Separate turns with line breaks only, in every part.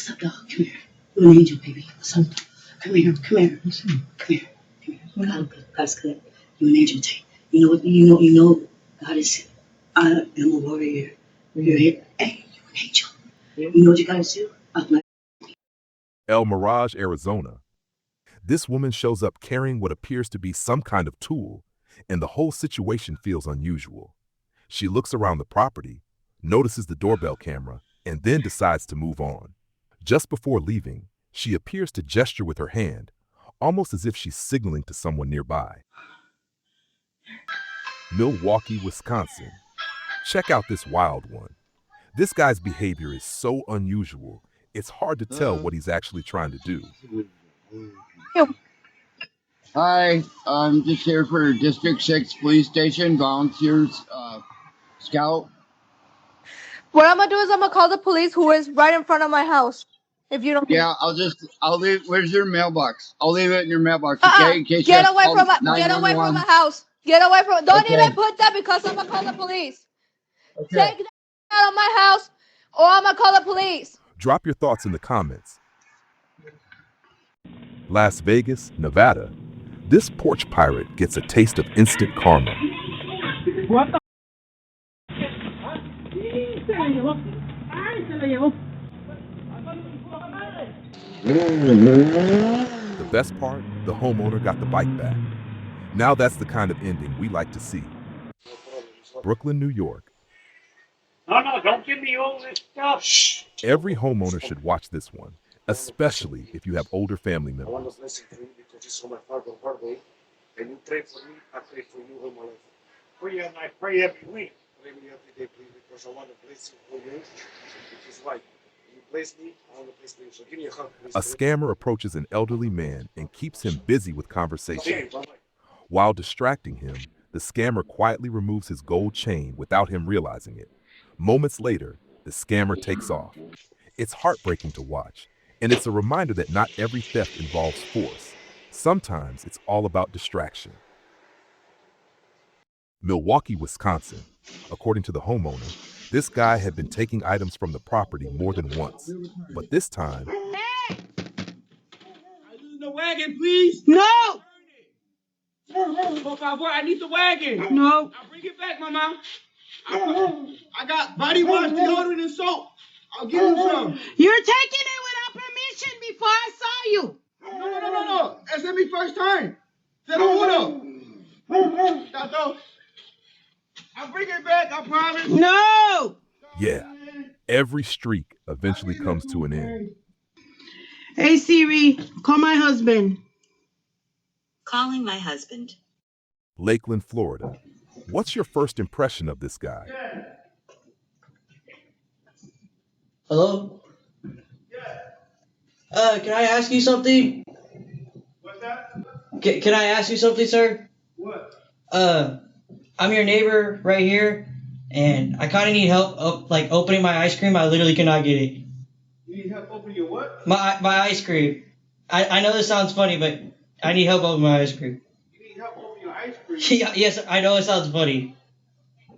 What's up, dog? Come here. You're an angel, baby. What's up? Come here. Come here. Come here. God's good. You're an angel, Tay. You know what? You know. God is. I am a warrior. You're here. Hey, you're an angel. You know what you gotta do?
El Mirage, Arizona. This woman shows up carrying what appears to be some kind of tool, and the whole situation feels unusual. She looks around the property, notices the doorbell camera, and then decides to move on. Just before leaving, she appears to gesture with her hand, almost as if she's signaling to someone nearby. Milwaukee, Wisconsin. Check out this wild one. This guy's behavior is so unusual, it's hard to tell what he's actually trying to do.
Hi, I'm just here for District 6 Police Station, volunteers, scout.
What I'm gonna do is I'm gonna call the police who is right in front of my house. If you don't.
Yeah, I'll leave. Where's your mailbox? I'll leave it in your mailbox, okay? In case
Get
you
away
have
from
to
my
call
get away from my
911.
house. Get away from. Don't
Okay.
even put that because I'm gonna call the police.
Okay.
Take that out of my house, or I'm gonna call the police.
Drop your thoughts in the comments. Las Vegas, Nevada. This porch pirate gets a taste of instant karma.
What the?
The best part, the homeowner got the bike back. Now that's the kind of ending we like to see. Brooklyn, New York.
No, don't give me all this stuff. Shh.
Every homeowner should watch this one, especially if you have older family
I want
members.
to bless you for you because you saw my hard way. And you pray for me, I pray for you all my life.
Pray and I pray every week.
Pray me every day, please, because I want to bless you for you. Which is right. You bless me, I want to bless you. So give me a hug, please.
A scammer approaches an elderly man and keeps him busy with conversation.
Okay, bye-bye.
While distracting him, the scammer quietly removes his gold chain without him realizing it. Moments later, the scammer takes off. It's heartbreaking to watch, and it's a reminder that not every theft involves force. Sometimes it's all about distraction. Milwaukee, Wisconsin. According to the homeowner, this guy had been taking items from the property more than once, but this time,
I use the wagon, please.
No.
Por favor, I need the wagon.
No.
I'll bring it back, Mama. I got body wash, deodorant, and soap. I'll give you some.
You're taking it without permission before I saw you.
No. That's me first time. Te lo juro. Tato, I'll bring it back, I promise.
No.
yeah, every streak eventually comes to an end.
Hey Siri, call my husband.
Calling my husband.
Lakeland, Florida. What's your first impression of this guy?
Hello? Can I ask you something?
What's that?
Can I ask you something, sir?
What?
I'm your neighbor right here, and I kind of need help like opening my ice cream. I literally cannot get it.
You need help opening your what?
My ice cream. I know this sounds funny, but I need help opening my ice cream.
You need help opening your ice cream?
Yeah, yes, I know it sounds funny.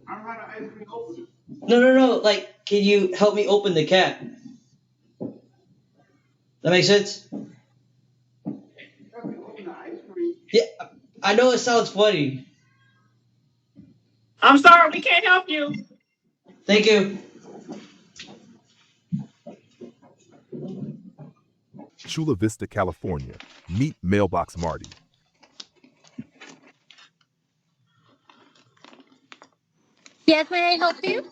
I don't know how to ice cream open it.
No. Like, can you help me open the cap? That makes sense?
Help me open the ice cream?
Yeah, I know it sounds funny.
I'm sorry, we can't help you.
Thank you.
Chula Vista, California. Meet Mailbox Marty.
Yes, may I help you?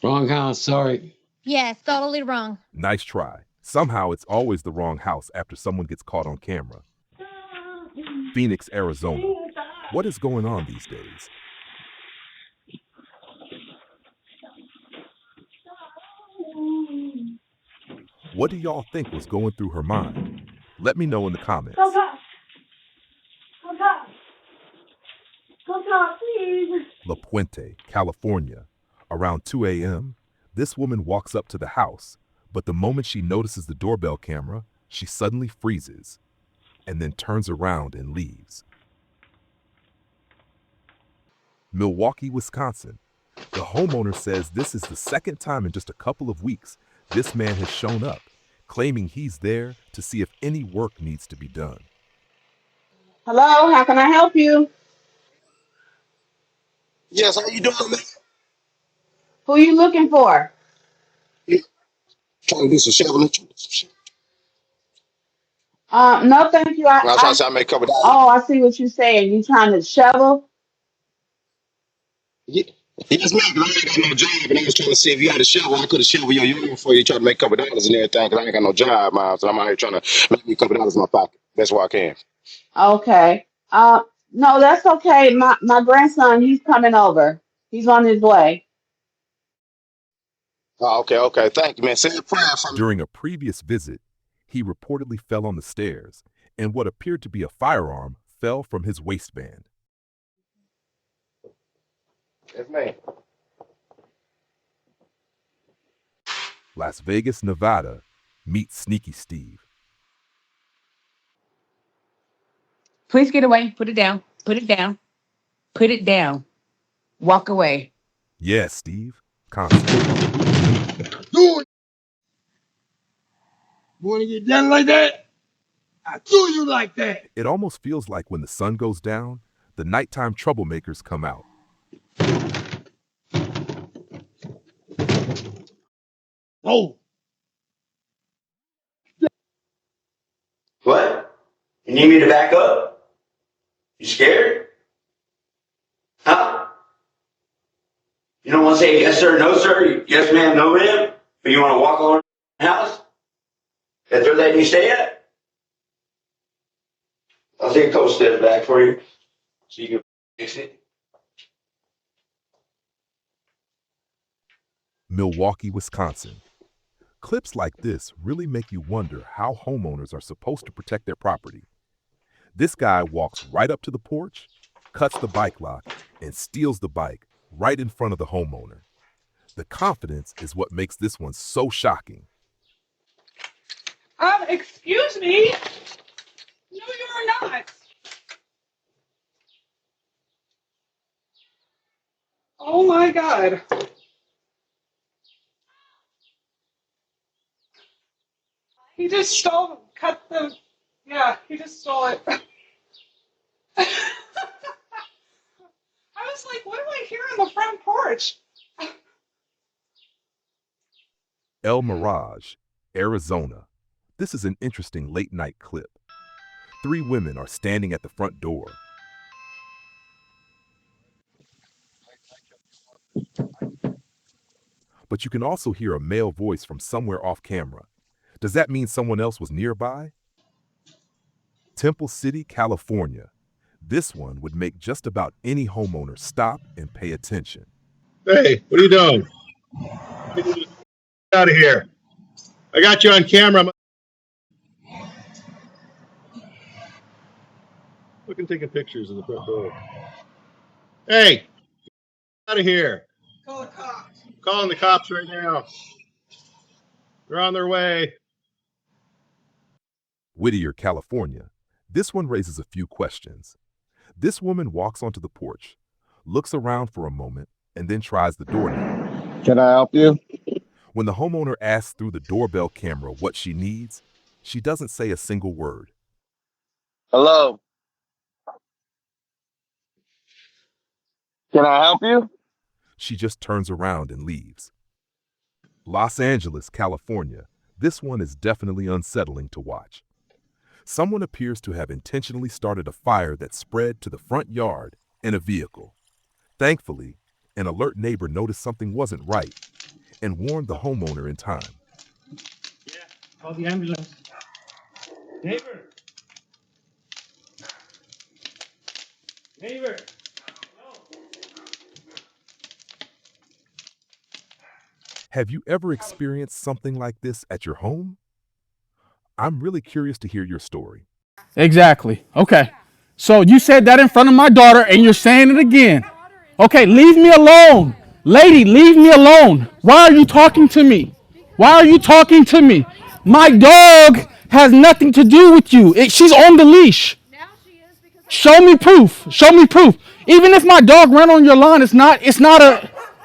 Wrong house, sorry.
Yes, totally wrong.
Nice try. Somehow it's always the wrong house after someone gets caught on camera. Phoenix, Arizona. What is going on these days? What do y'all think was going through her mind? Let me know in the comments.
Please.
La Puente, California. Around 2 a.m., this woman walks up to the house, but the moment she notices the doorbell camera, she suddenly freezes and then turns around and leaves. Milwaukee, Wisconsin. The homeowner says this is the second time in just a couple of weeks This man has shown up, claiming he's there to see if any work needs to be done.
Hello, how can I help you?
Yes, how you doing, man?
Who you looking for?
Yeah, trying to do some shoveling.
No, thank you.
I was trying to say I make a couple dollars.
I see what you're saying. You trying to shovel?
Yeah. Yes, man, 'cause I ain't got no job, and I was trying to see if you had a shovel. I could have shoveled your yard for you, try to make a couple dollars and everything, because I ain't got no job, man. So I'm out here trying to make me a couple dollars in my pocket. That's why I can.
Okay. No, that's okay. My grandson, he's coming over. He's on his way.
Oh, okay. Thank you, man. Say a prayer for me.
During a previous visit, he reportedly fell on the stairs, and what appeared to be a firearm fell from his waistband.
Yes, man.
Las Vegas, Nevada, meet Sneaky Steve.
Please get away. Put it down. Put it down. Put it down. Walk away.
Yes, Steve. Constantly.
Do it. You want to get done like that? I do you like that.
It almost feels like when the sun goes down, the nighttime troublemakers come out.
Oh.
What? You need me to back up? You scared? Huh? You don't want to say yes sir, no sir, yes ma'am, no ma'am, but you want to walk around the house that they're letting you stay at? I'll take a couple steps back for you so you can fix it.
Milwaukee, Wisconsin. Clips like this really make you wonder how homeowners are supposed to protect their property. This guy walks right up to the porch, cuts the bike lock, and steals the bike right in front of the homeowner. The confidence is what makes this one so shocking.
Excuse me? No, you're not. Oh my God. He just stole, he just stole it. I was like, what do I hear on the front porch?
El Mirage, Arizona. This is an interesting late night clip. 3 women are standing at the front door. But you can also hear a male voice from somewhere off camera. Does that mean someone else was nearby? Temple City, California. This one would make just about any homeowner stop and pay attention.
Hey, what are you doing? Get out of here. I got you on camera. Looking, taking pictures of the front door. Hey, get out of here.
Call the cops.
I'm calling the cops right now. They're on their way.
Whittier, California. This one raises a few questions. This woman walks onto the porch, looks around for a moment, and then tries the doorknob.
Can I help you?
When the homeowner asks through the doorbell camera what she needs, she doesn't say a single word.
Hello. Can I help you?
She just turns around and leaves. Los Angeles, California. This one is definitely unsettling to watch. Someone appears to have intentionally started a fire that spread to the front yard in a vehicle. Thankfully, an alert neighbor noticed something wasn't right and warned the homeowner in time.
Yeah, call the ambulance. Neighbor. Neighbor.
Have you ever experienced something like this at your home? I'm really curious to hear your story.
Exactly. Okay. So you said that in front of my daughter and you're saying it again. Okay, leave me alone. Lady, leave me alone. Why are you talking to me? Why are you talking to me? My dog has nothing to do with you. She's on the leash. Show me proof. Show me proof. Even if my dog ran on your lawn,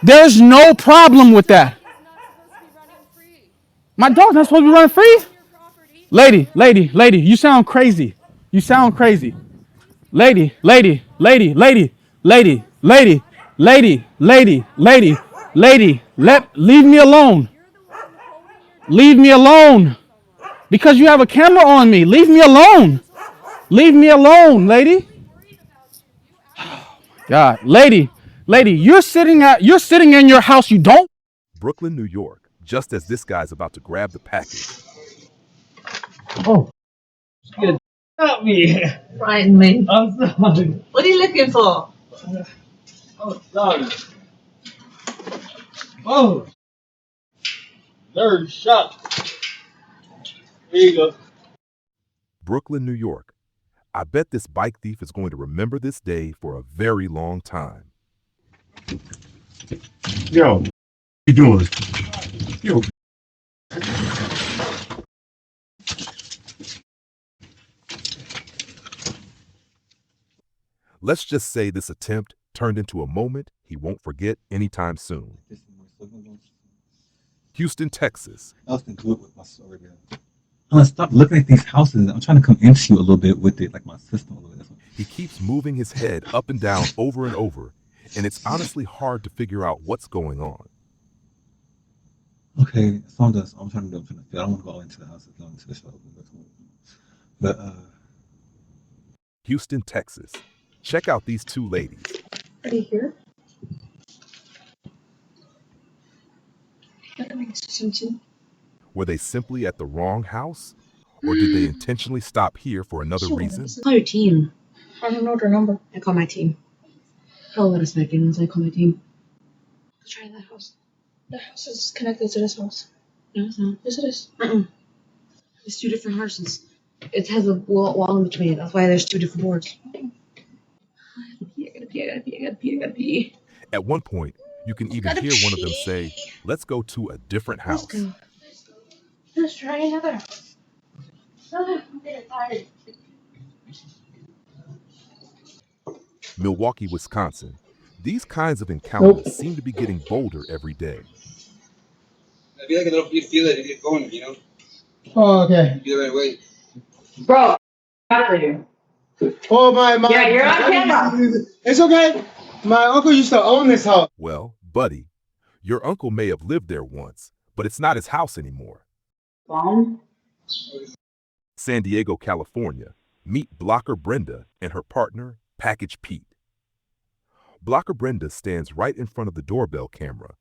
there's no problem with that. My dog's not supposed to be running free. Lady, you sound crazy. You sound crazy. Lady, lady, lady, lady, lady, lady, lady, lady, lady, lady, leave me alone. Leave me alone. Because you have a camera on me. Leave me alone. Leave me alone, lady. God, lady, you're sitting in your house. You don't.
Brooklyn, New York, just as this guy's about to grab the package.
Oh, good. Help me.
Frighten me.
I'm sorry.
What are you looking for?
Oh, sorry. Oh, third shot. Here you go.
Brooklyn, New York. I bet this bike thief is going to remember this day for a very long time.
Yo, what you doing? Yo.
Let's just say this attempt turned into a moment he won't forget anytime soon. Houston, Texas.
I was into it with my story, man. I'm gonna stop looking at these houses. I'm trying to come into you a little bit with it, like my system a little bit.
He keeps moving his head up and down over and over, and it's honestly hard to figure out what's going on.
Okay, so I'm trying to feel. I don't want to go into the house, go into the show. But
Houston, Texas. Check out these two ladies.
Are you here?
Were they simply at the wrong house? Or did they intentionally stop here for another reason?
Call your team.
I don't know their number.
I call my team. Hold on a second once I call my team. Let's try that house.
The house is connected to this house.
No, it's not.
Yes, it is.
It's two different houses. It has a wall in between it. That's why there's two different boards. I gotta pee.
At one point, you can even hear one of them say, "Let's go to a different house."
Let's try another house. I'm getting tired.
Milwaukee, Wisconsin. These kinds of encounters seem to be getting bolder every day.
I feel like a little, you feel it, you get going, you know?
Oh, okay.
You feel the right way.
Bro, after you.
Oh my!
Yeah, you're on camera.
It's okay. My uncle used to own this house.
Well, buddy, your uncle may have lived there once, but it's not his house anymore.
Phone?
San Diego, California. Meet Blocker Brenda and her partner, Package Pete. Blocker Brenda stands right in front of the doorbell camera,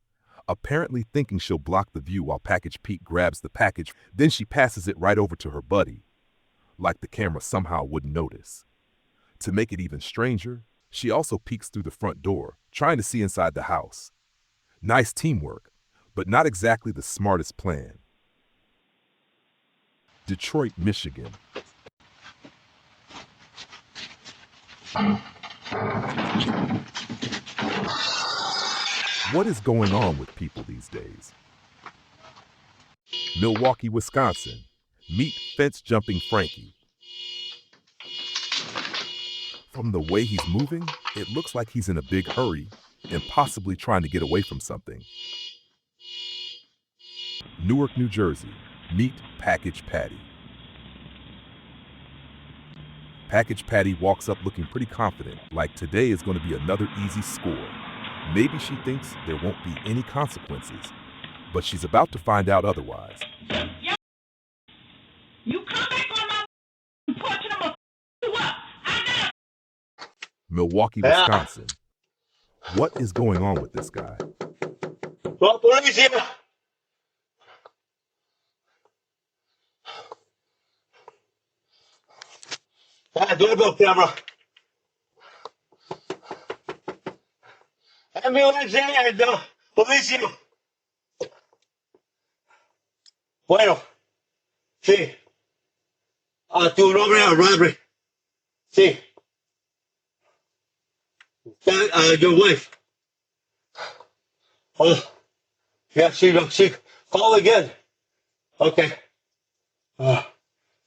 apparently thinking she'll block the view while Package Pete grabs the package. Then she passes it right over to her buddy, like the camera somehow wouldn't notice. To make it even stranger, she also peeks through the front door, trying to see inside the house. Nice teamwork, but not exactly the smartest plan. Detroit, Michigan. What is going on with people these days? Milwaukee, Wisconsin. Meet fence-jumping Frankie. From the way he's moving, it looks like he's in a big hurry and possibly trying to get away from something. Newark, New Jersey. Meet Package Patty. Package Patty walks up looking pretty confident, like today is going to be another easy score. Maybe she thinks there won't be any consequences, but she's about to find out otherwise.
You come back on my porch and I'm gonna you up.
Milwaukee, Wisconsin. What is going on with this guy?
Well, police here. Doorbell camera. Ambulance and police here. Bueno. Sí. Tu nombre es robbery. Sí. Your wife. Oh. Yeah, she call again. Okay.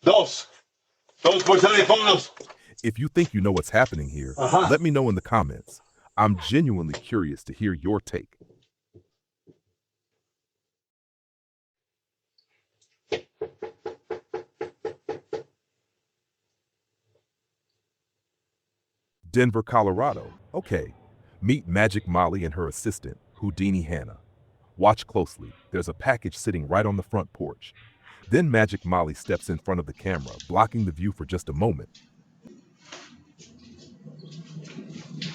Dos por teléfonos.
If you think you know what's happening here, let me know in the comments. I'm genuinely curious to hear your take. Denver, Colorado. Okay. Meet Magic Molly and her assistant, Houdini Hannah. Watch closely. There's a package sitting right on the front porch. Then Magic Molly steps in front of the camera, blocking the view for just a moment.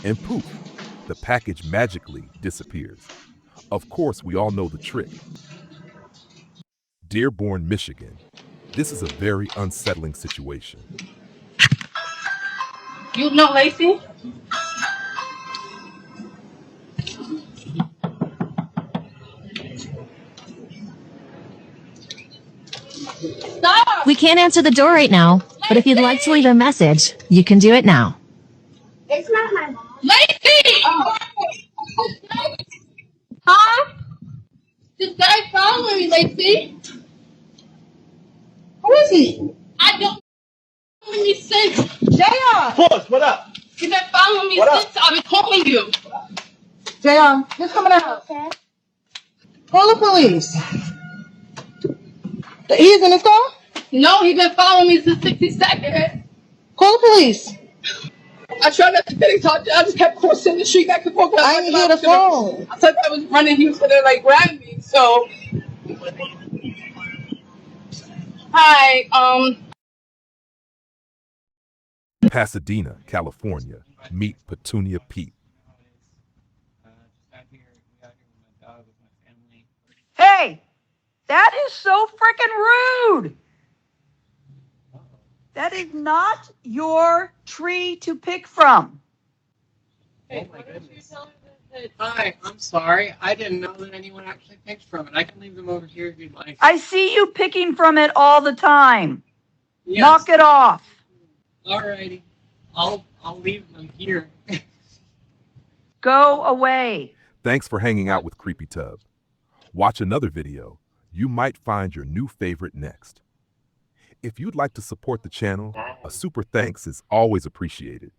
And poof, the package magically disappears. Of course, we all know the trick. Dearborn, Michigan. This is a very unsettling situation.
You know Lacey? Stop!
We can't answer the door right now, but if you'd like to leave a message, you can do it now.
It's not my mom. Lacey! Oh. Huh? This guy following me, Lacey. Who is he? I don't know me since. JR!
Porch, what up?
He's been following me
What
since I've been calling you.
JR, just coming out. Okay. Call the police. He's in his car?
No, he's been following me since 60 seconds.
Call the police.
I tried not to get in touch. I just kept crossing the street back and forth.
I didn't hear the phone.
I thought I was running. He was gonna like grab me. So, hi.
Pasadena, California. Meet Petunia Pete.
Hey, that is so freaking rude. That is not your tree to pick from.
Hey, oh my goodness. Hi, I'm sorry. I didn't know that anyone actually picked from it. I can leave them over here if you'd like.
I see you picking from it all the time.
Yes.
Knock it off.
Alrighty. I'll leave them here.
Go away.
Thanks for hanging out with Creepy Tub. Watch another video. You might find your new favorite next. If you'd like to support the channel, a super thanks is always appreciated.